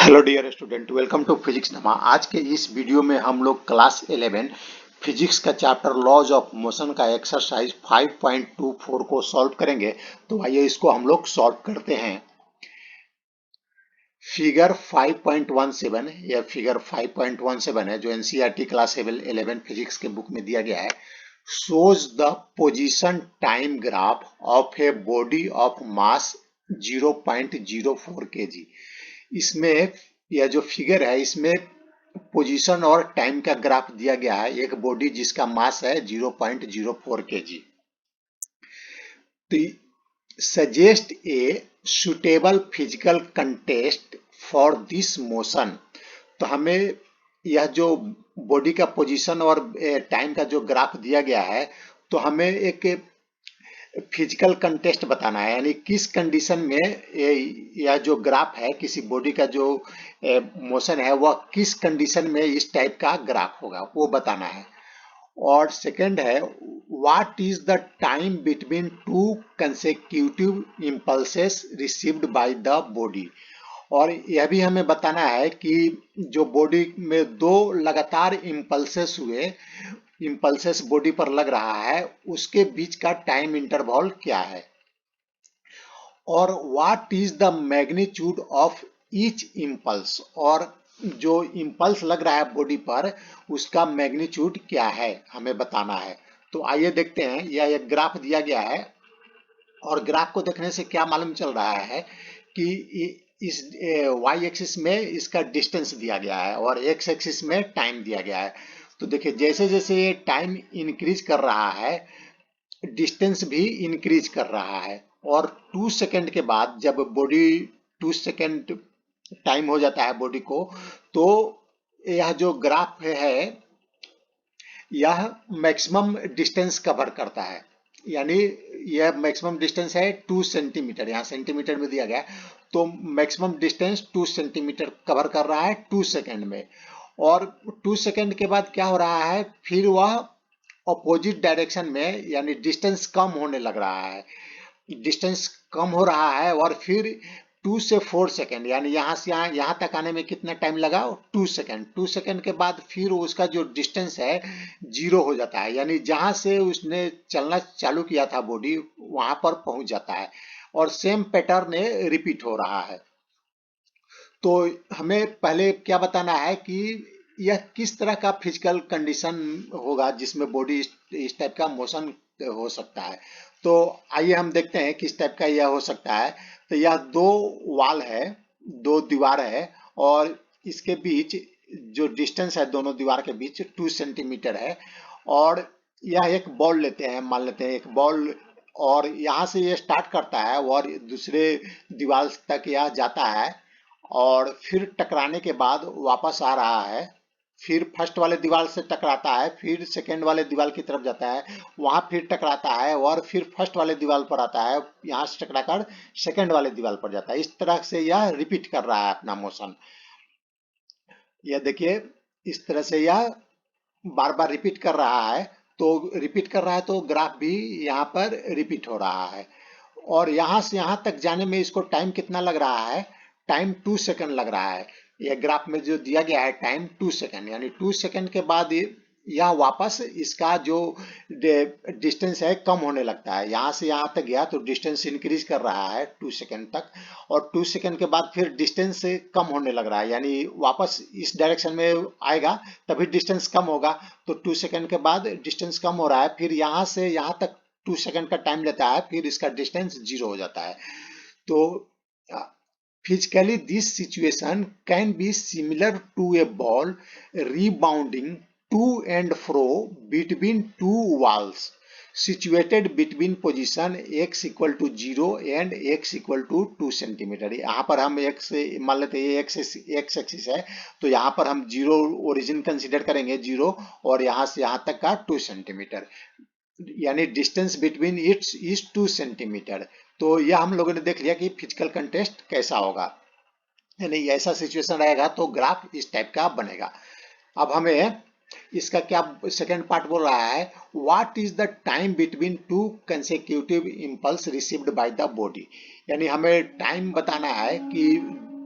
Hello dear student, welcome to physics नमा। आज के इस वीडियो में हम लोग क्लास 11 फिजिक्स का चैप्टर लॉज ऑफ मोशन का एक्सरसाइज 5.24 को सॉल्व करेंगे। तो आइए इसको हम लोग सॉल्व करते हैं। फिगर 5.17 या फिगर 5.17 है जो एनसीईआरटी क्लास 11 फिजिक्स के बुक में दिया गया है। shows the position time graph of a body of mass 0.04 kg। इसमें यह जो फिगर है इसमें पोजीशन और टाइम का ग्राफ दिया गया है एक बॉडी जिसका मास है 0.04 केजी। तो suggest a suitable physical contest for this motion. तो हमें यह जो बॉडी का पोजीशन और टाइम का जो ग्राफ दिया गया है तो हमें एक फिजिकल कंटेस्ट बताना है, यानी किस कंडीशन में यह जो ग्राफ है किसी बॉडी का जो मोशन है वह किस कंडीशन में इस टाइप का ग्राफ होगा वो बताना है। और सेकंड है what is the time between two consecutive impulses received by the body. और यह भी हमें बताना है कि जो बॉडी में दो लगातार इंपल्सेस हुए, इंपल्सेस बॉडी पर लग रहा है उसके बीच का टाइम इंटरवल क्या है। और what is the magnitude of each impulse, और जो इंपल्स लग रहा है बॉडी पर उसका मैग्नीट्यूड क्या है हमें बताना है। तो आइए देखते हैं, यह एक ग्राफ दिया गया है और ग्राफ को देखने से क्या मालूम चल रहा है कि इस y एक्सिस में इसका डिस्टेंस दिया गया है और x एक्सिस में टाइम दिया गया है। तो देखिए जैसे जैसे ये टाइम इंक्रीज कर रहा है डिस्टेंस भी इंक्रीज कर रहा है। और 2 सेकंड के बाद जब बॉडी 2 सेकंड टाइम हो जाता है बॉडी को, तो यह जो ग्राफ है यह मैक्सिमम डिस्टेंस कवर करता है, यानी यह मैक्सिमम डिस्टेंस है 2 सेंटीमीटर, यहाँ सेंटीमीटर में दिया गया है। तो मैक्सिमम डिस्टेंस 2 सेंटीमीटर कवर कर रहा है 2 सेकंड में। और 2 सेकंड के बाद क्या हो रहा है, फिर वह अपोजिट डायरेक्शन में यानी डिस्टेंस कम होने लग रहा है, डिस्टेंस कम हो रहा है। और फिर 2 से 4 सेकंड यानी यहाँ से यहाँ तक आने में कितना टाइम लगा, 2 सेकंड। 2 सेकंड के बाद फिर उसका जो डिस्टेंस है 0 हो जाता है, यानी जहाँ से उसने चलना चालू किया था बॉडी वहां पर पहुंच जाता है और सेम पैटर्न रिपीट हो रहा है। तो हमें पहले क्या बताना है कि यह किस तरह का फिजिकल कंडीशन होगा जिसमें बॉडी इस टाइप का मोशन हो सकता है। तो आइए हम देखते हैं किस टाइप का यह हो सकता है। तो यह दो वाल है, दो दीवार है और इसके बीच जो डिस्टेंस है दोनों दीवार के बीच 2 सेंटीमीटर है। और यह एक बॉल लेते हैं, मान लेते हैं एक बॉल, और यहाँ से ये स्टार्ट करता है और दूसरे दीवार तक यह जाता है और फिर टकराने के बाद वापस आ रहा है, फिर फर्स्ट वाले दीवार से टकराता है, फिर सेकेंड वाले दीवार की तरफ जाता है, वहां फिर टकराता है और फिर फर्स्ट वाले दीवार पर आता है, यहाँ से टकराकर सेकेंड वाले दीवार पर जाता है। इस तरह से यह रिपीट कर रहा है अपना मोशन। यह देखिए इस तरह से यह बार बार रिपीट कर रहा है। तो रिपीट कर रहा है तो ग्राफ भी यहाँ पर रिपीट हो रहा है। और यहाँ से यहाँ तक जाने में इसको टाइम कितना लग रहा है, टाइम 2 सेकंड लग रहा है। यह ग्राफ में जो दिया गया है टाइम 2 सेकंड, यानी 2 सेकंड के बाद यह वापस इसका जो डिस्टेंस है कम होने लगता है। यहाँ से यहाँ तक गया तो डिस्टेंस इंक्रीज कर रहा है 2 सेकंड तक, और 2 सेकंड के बाद फिर डिस्टेंस कम होने लग रहा है, यानी वापस इस डायरेक्शन में आएगा तभी डिस्टेंस कम होगा। तो 2 सेकंड के बाद डिस्टेंस कम हो रहा है, फिर यहाँ से यहाँ तक 2 सेकंड का टाइम लेता है, फिर इसका डिस्टेंस 0 हो जाता है। तो physically this situation can be similar to a ball rebounding to and fro between two walls situated between position x equal to 0 and x equal to 2 centimetre. यहाँ पर हम x मान लेते हैं x एक्सिस है तो यहाँ पर हम 0 ओरिजिन कंसीडर करेंगे 0, और यहाँ से यहाँ तक का 2 सेंटीमीटर, यानी distance between its is 2 centimetre. तो यह हम लोगों ने देख लिया कि फिजिकल कंटेस्ट कैसा होगा, यानी ऐसा सिचुएशन रहेगा तो ग्राफ इस टाइप का बनेगा। अब हमें इसका क्या सेकंड पार्ट बोल रहा है, what is the time between two consecutive impulse received by the body, यानी हमें टाइम बताना है कि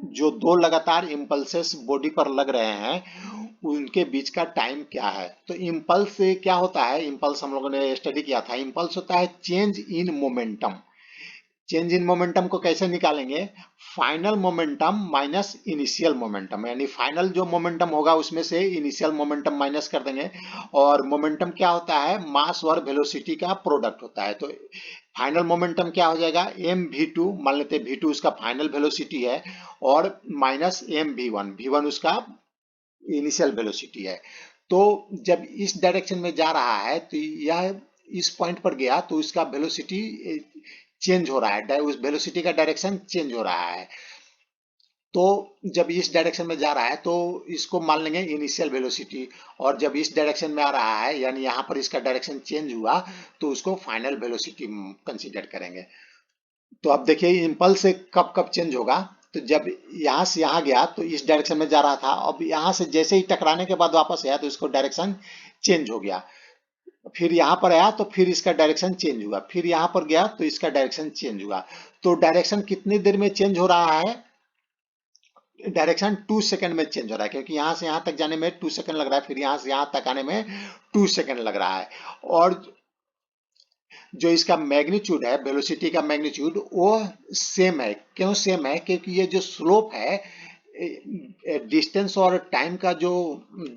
जो दो लगातार इम्पल्सेस बॉडी पर लग रहे हैं उनके बीच का टाइम क्या है। तो इम्पल्स से क्या होता है, इम्पल्स हम लोगों ने स्टडी किया था, इम्पल्स होता है change in momentum. Change in momentum को कैसे निकालेंगे, final momentum minus initial momentum, यानी फाइनल जो मोमेंटम होगा उसमें से इनिशियल मोमेंटम माइनस कर देंगे। और मोमेंटम क्या होता है, मास और वेलोसिटी का प्रोडक्ट होता है। तो फाइनल मोमेंटम क्या हो जाएगा, एम वी टू, मान लेते हैं वी टू उसका फाइनल वेलोसिटी है, और माइनस एम वी वन उसका इनिशियल वेलोसिटी है। तो जब इस डायरेक्शन में जा रहा है तो यह इस पॉइंट पर गया तो इसका वेलोसिटी चेंज हो रहा है, उस वेलोसिटी का डायरेक्शन चेंज हो रहा है। तो जब इस डायरेक्शन में जा रहा है तो इसको मान लेंगे इनिशियल वेलोसिटी, और जब इस डायरेक्शन में आ रहा है यानी यहाँ पर इसका डायरेक्शन चेंज हुआ तो उसको फाइनल वेलोसिटी कंसीडर करेंगे। तो अब देखिए इम्पल्स से कब कब चेंज होगा, तो जब यहाँ से यहाँ गया तो इस डायरेक्शन में जा रहा था, अब यहाँ से जैसे ही टकराने के बाद वापस आया तो इसको डायरेक्शन चेंज हो गया। फिर यहाँ पर आया तो फिर इसका डायरेक्शन चेंज हुआ, फिर यहाँ पर गया तो इसका डायरेक्शन चेंज हुआ। तो डायरेक्शन कितनी देर में चेंज हो रहा है, डायरेक्शन 2 सेकंड में चेंज हो रहा है, क्योंकि यहाँ से यहाँ तक जाने में 2 सेकंड लग रहा है, फिर यहाँ से यहाँ तक आने में 2 सेकंड लग रहा है। और जो इसका मैग्नीट्यूड है, वेलोसिटी का मैग्नीट्यूड, वो सेम है। क्यों सेम है, क्योंकि ये जो स्लोप है, डिस्टेंस और टाइम का जो,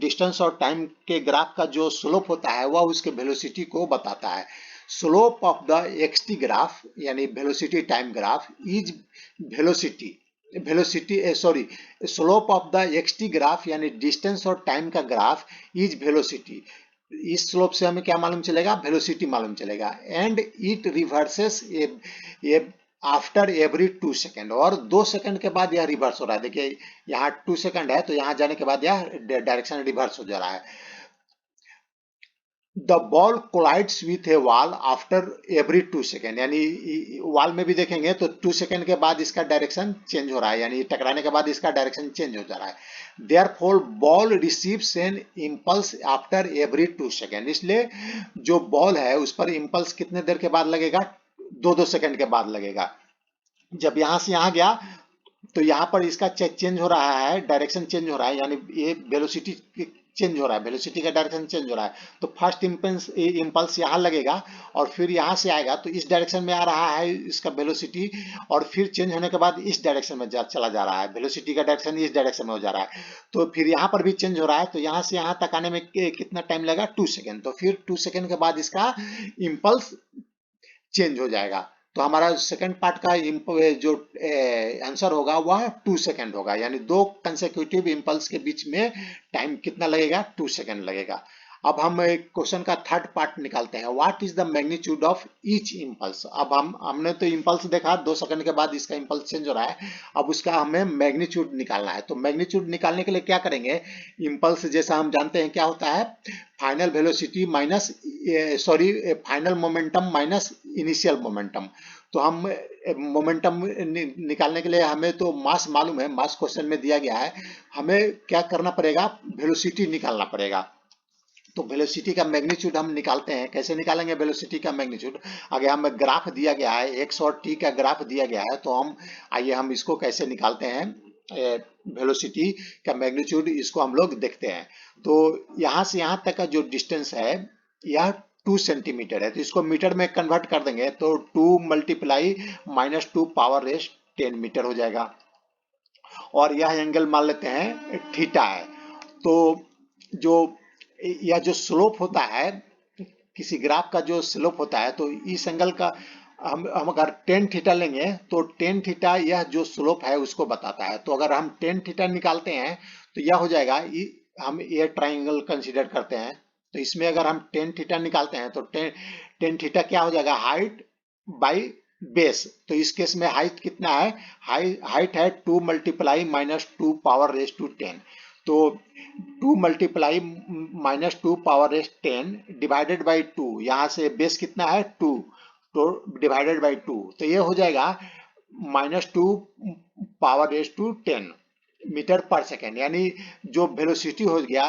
डिस्टेंस और टाइम के ग्राफ का जो स्लोप होता है वह उसके वेलोसिटी को बताता है। Slope of the XT graph यानी velocity time graph is velocity, sorry, slope of the XT graph यानी डिस्टेंस और टाइम का ग्राफ इज वेलोसिटी। इस स्लोप से हमें क्या मालूम चलेगा, वेलोसिटी मालूम चलेगा। एंड इट रिवर्सेस ये आफ्टर एवरी 2 सेकंड, और 2 सेकंड के बाद यह रिवर्स हो रहा है। देखिए यहाँ 2 सेकंड है तो यहाँ जाने के बाद यह डायरेक्शन रिवर्स हो जा रहा है। The ball collides with a wall after every 2 second, यानी वॉल में भी देखेंगे तो 2 सेकेंड के बाद इसका डायरेक्शन चेंज हो रहा है, यानी टकराने के बाद इसका डायरेक्शन चेंज हो जा रहा है। Therefore ball receives N impulse after every 2 second, इसलिए जो बॉल है उस पर इंपल्स कितने देर के बाद लगेगा, 2-2 सेकेंड के बाद लगेगा। जब यहाँ से यहाँ गया तो यहाँ पर इसका चेंज हो रहा है, डायरेक्शन चेंज हो रहा है, यानी ये वेलोसिटी चेंज हो रहा है, वेलोसिटी का डायरेक्शन चेंज हो रहा है। तो फर्स्ट इंपल्स यहाँ लगेगा और फिर यहाँ से आएगा तो इस डायरेक्शन में आ रहा है इसका वेलोसिटी, और फिर चेंज होने के बाद इस डायरेक्शन में चला जा रहा है, वेलोसिटी का डायरेक्शन इस डायरेक्शन में हो जा रहा है। तो फिर यहाँ पर भी चेंज हो रहा है, तो यहाँ से यहाँ तक आने में कितना टाइम लगेगा, 2 सेकेंड। तो फिर 2 सेकेंड के बाद इसका इंपल्स चेंज हो जाएगा। तो हमारा सेकंड पार्ट का जो आंसर होगा वह 2 सेकंड होगा, यानी दो कंसेक्यूटिव इंपल्स के बीच में टाइम कितना लगेगा, 2 सेकंड लगेगा। अब हम क्वेश्चन का थर्ड पार्ट निकालते हैं, what is the magnitude of each impulse. अब हमने तो इंपल्स देखा 2 सेकंड के बाद इसका इंपल्स चेंज हो रहा है, अब उसका हमें मैग्नीट्यूड निकालना है। तो मैग्नीट्यूड निकालने के लिए क्या करेंगे, इंपल्स जैसा हम जानते हैं क्या होता है, final velocity minus, sorry, final momentum minus initial momentum. तो हम मोमेंटम निकालने के लिए हमें तो मास मालूम है, मास क्वेश्चन में दिया गया है, हमें क्या करना पड़ेगा, वेलोसिटी निकालना पड़ेगा। तो वेलोसिटी का मैग्नीट्यूड हम निकालते हैं, कैसे निकालेंगे वेलोसिटी का मैग्नीट्यूड, आगे हमें ग्राफ दिया गया है, एक्स और टी का ग्राफ दिया गया है। तो हम आइए हम इसको कैसे निकालते हैं, वेलोसिटी का मैग्नीट्यूड, इसको हम लोग देखते हैं। तो यहाँ से यहाँ तक का जो डिस्टेंस है यह 2 सेंटीमीटर है, तो इसको मीटर में कन्वर्ट कर देंगे तो 2 मल्टीप्लाई -2 पावर रेस 10 मीटर हो जाएगा। और यह एंगल मान लेते हैं थीटा है। तो जो यह जो स्लोप होता है, किसी ग्राफ का जो स्लोप होता है, तो इस एंगल का हम अगर टेन थीटा लेंगे तो टेन थीटा यह जो स्लोप है उसको बताता है। तो अगर हम टेन थीटा निकालते हैं तो यह हो जाएगा, हम ये ट्राइंगल कंसीडर करते हैं, तो इसमें अगर हम टेन थीटा निकालते हैं तो टेन थीटा क्या हो जाएगा, हाइट बाई बेस। तो इस केस में हाइट कितना है, हाइट है 2 मल्टीप्लाई -2 पावर रेस टू 10। तो 2 multiply -2 power raise 10 divided by 2, यहाँ से बेस कितना है 2, तो डिवाइडेड बाई 2, तो ये हो जाएगा -2 पावर रेस टू 10 मीटर पर सेकेंड, यानी जो वेलोसिटी हो गया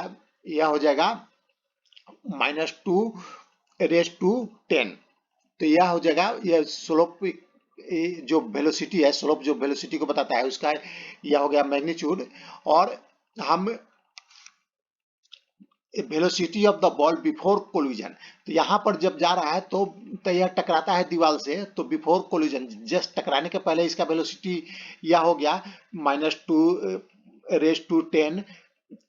यह हो जाएगा -2 रेस टू 10। तो यह हो जाएगा, यह स्लोप जो वेलोसिटी है, स्लोप जो वेलोसिटी को बताता है उसका यह हो गया मैग्नीट्यूड। और हम velocity of the ball before collision, तो यहाँ पर जब जा रहा है तो यह टकराता है दीवार से, तो बिफोर कोलिजन जस्ट टकराने के पहले इसका वेलोसिटी यह हो गया -2 × 10।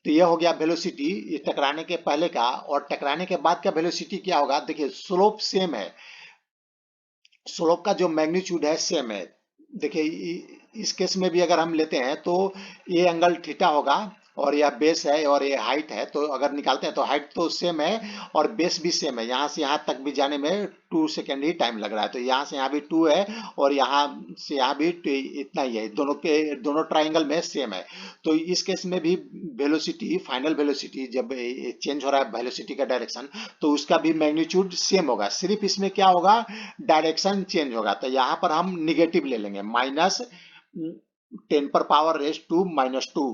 तो यह हो गया वेलोसिटी ये टकराने के पहले का। और टकराने के बाद का वेलोसिटी क्या होगा, देखिए स्लोप सेम है, स्लोप का जो मैग्नीट्यूड है सेम है। देखिए इस केस में भी अगर हम लेते हैं तो ये एंगल थीटा होगा और यह बेस है और ये हाइट है, तो अगर निकालते हैं तो हाइट तो सेम है और बेस भी सेम है। यहाँ से यहाँ तक भी जाने में 2 सेकेंड ही टाइम लग रहा है, तो यहाँ से यहाँ भी 2 है और यहाँ से यहाँ भी इतना ही है, दोनों ट्राइंगल में सेम है। तो इस केस में भी वेलोसिटी, फाइनल वेलोसिटी जब चेंज हो रहा है वेलोसिटी का डायरेक्शन, तो उसका भी मैग्नीट्यूड सेम होगा, सिर्फ इसमें क्या होगा, डायरेक्शन चेंज होगा। तो यहाँ पर हम निगेटिव ले लेंगे, -10⁻⁻²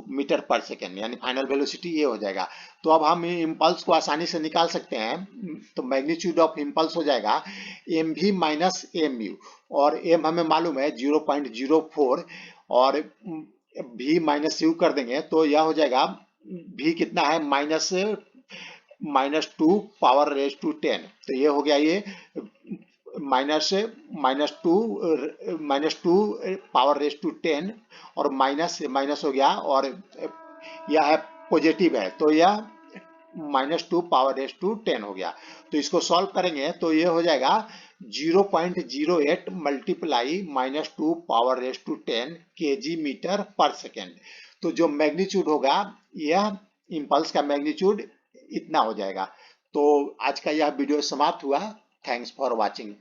मीटर पर सेकेंड, यानी फाइनल वेलोसिटी ये हो जाएगा। तो अब हम इम्पल्स को आसानी से निकाल सकते हैं, तो मैग्नीट्यूड ऑफ इम्पल्स हो जाएगा mv माइनस mu, और m हमें मालूम है 0.04, और v माइनस u कर देंगे तो यह हो जाएगा, v कितना है, -2⁻⁻10। तो ये हो गया, ये -2⁻⁻10 और माइनस माइनस हो गया, और यह है पॉजिटिव है, तो यह -2⁻⁻10 हो गया। तो इसको सॉल्व करेंगे तो ये हो जाएगा 0.08 मल्टीप्लाई -2⁻⁻10 kg मीटर पर सेकेंड। तो जो मैग्नीट्यूड होगा, यह इम्पल्स का मैग्नीट्यूड इतना हो जाएगा। तो आज का यह वीडियो समाप्त हुआ। Thanks for watching.